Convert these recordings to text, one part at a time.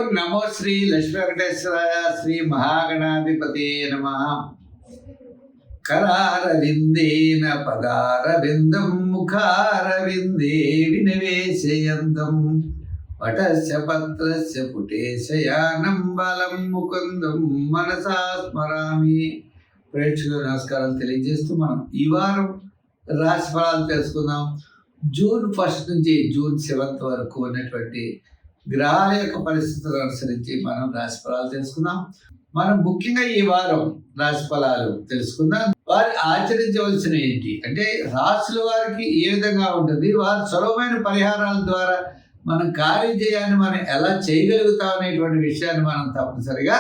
ఓం నమో శ్రీ లక్ష్మీ వెంకటేశ్వరాయ శ్రీ మహాగణాధిపతి నమః. కరారవిందేన పదారవిందం ముఖారవిందే వినివేశయంతం పటస్య పత్రస్య పుటేశయానం బలం ముకుందం మనసా స్మరామి. ప్రేక్షకులు నమస్కారాలు తెలియజేస్తూ మనం ఈ వారం రాశి ఫలాలు తెలుసుకుందాం. జూన్ 1 నుంచి జూన్ 7 వరకు ఉన్నటువంటి గ్రహాల యొక్క పరిస్థితులను అనుసరించి మనం రాశి ఫలాలు తెలుసుకుందాం. మనం ముఖ్యంగా ఈ వారం రాశి ఫలాలు తెలుసుకుందాం. వారు ఆచరించవలసిన ఏంటి అంటే రాశుల వారికి ఏ విధంగా ఉంటుంది, వారు సులభమైన పరిహారాల ద్వారా మనం కార్యజయాన్ని మనం ఎలా చేయగలుగుతాం అనేటువంటి విషయాన్ని మనం తప్పనిసరిగా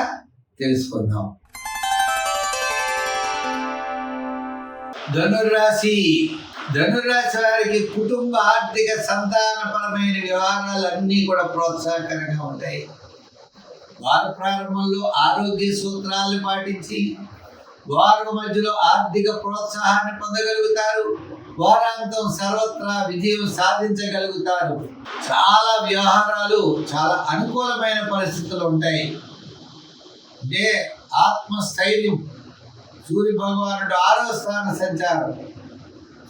తెలుసుకుందాం. ధనుర్రాశి వారికి కుటుంబ ఆర్థిక సంతానపరమైన వ్యవహారాలన్నీ కూడా ప్రోత్సాహకరంగా ఉంటాయి. వార ప్రారంభంలో ఆరోగ్య సూత్రాలను పాటించి వారం మధ్యలో ఆర్థిక ప్రోత్సాహాన్ని పొందగలుగుతారు. వారాంతం సర్వత్రా విజయం సాధించగలుగుతారు. చాలా వ్యవహారాలు చాలా అనుకూలమైన పరిస్థితులు ఉంటాయి. అంటే ఆత్మస్థైర్యం, సూర్య భగవానుడు 6వ స్థాన సంచారం,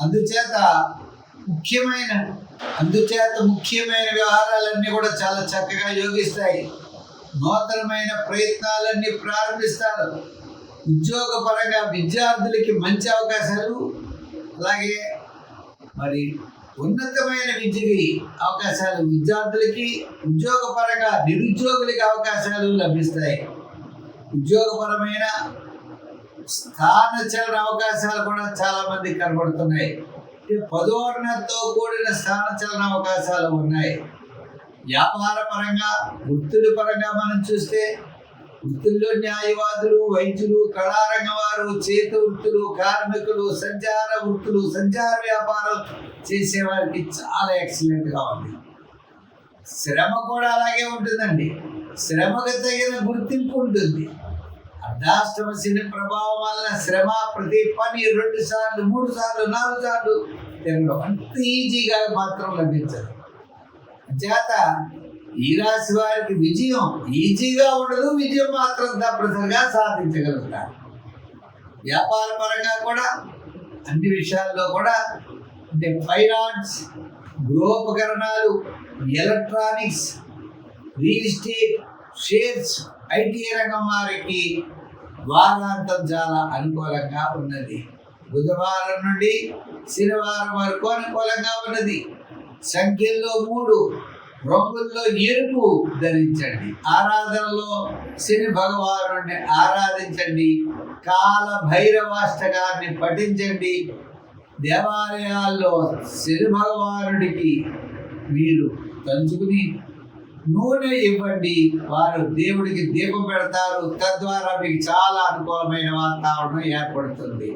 అందుచేత ముఖ్యమైన వ్యవహారాలన్నీ కూడా చాలా చక్కగా యోగిస్తాయి. నూతనమైన ప్రయత్నాలన్నీ ప్రారంభిస్తారు. ఉద్యోగపరంగా విద్యార్థులకి మంచి అవకాశాలు, అలాగే మరి ఉన్నతమైన విద్యకి అవకాశాలు విద్యార్థులకి, ఉద్యోగపరంగా నిరుద్యోగులకి అవకాశాలు లభిస్తాయి. ఉద్యోగపరమైన స్థానచలన అవకాశాలు కూడా చాలా మంది కనబడుతున్నాయి. పదోన్నతితో కూడిన స్థానచలన అవకాశాలు ఉన్నాయి. వ్యాపార పరంగా, వృత్తుల పరంగా మనం చూస్తే వృత్తుల్లో న్యాయవాదులు, వైద్యులు, కళారంగం వారు, చేతి వృత్తులు, కార్మికులు, సంచార వృత్తులు, సంచార వ్యాపారం చేసేవారికి చాలా ఎక్సలెంట్గా ఉంది. శ్రమ కూడా అలాగే ఉంటుందండి. శ్రమకు తగిన గుర్తింపు ఉంటుంది. అర్ధాష్టమ శని ప్రభావం వలన శ్రమ, ప్రతి పని 2 సార్లు 3 సార్లు 4 సార్లు తిరగడం అంత ఈజీగా మాత్రం లభించదు. చేత ఈ రాశి వారికి విజయం ఈజీగా ఉండదు, విజయం మాత్రం తప్పనిసరిగా సాధించగలుగుతారు. వ్యాపార పరంగా కూడా అన్ని విషయాల్లో కూడా అంటే ఫైనాన్స్, గృహోపకరణాలు, electronics, real estate, shares, IT రంగం వారికి వారాంతం చాలా అనుకూలంగా ఉన్నది. బుధవారం నుండి శనివారం వరకు అనుకూలంగా ఉన్నది. సంఖ్యల్లో 3, రంగుల్లో ఎరుపు ధరించండి. ఆరాధనలో శని భగవానుడిని ఆరాధించండి. కాల భైరవాష్టకాన్ని పఠించండి. దేవాలయాల్లో శని భగవానుడికి మీరు తలుచుకుని నూనె ఇవ్వండి. వారు దేవుడికి దీపం పెడతారు. తద్వారా మీకు చాలా అనుకూలమైన వాతావరణం ఏర్పడుతుంది.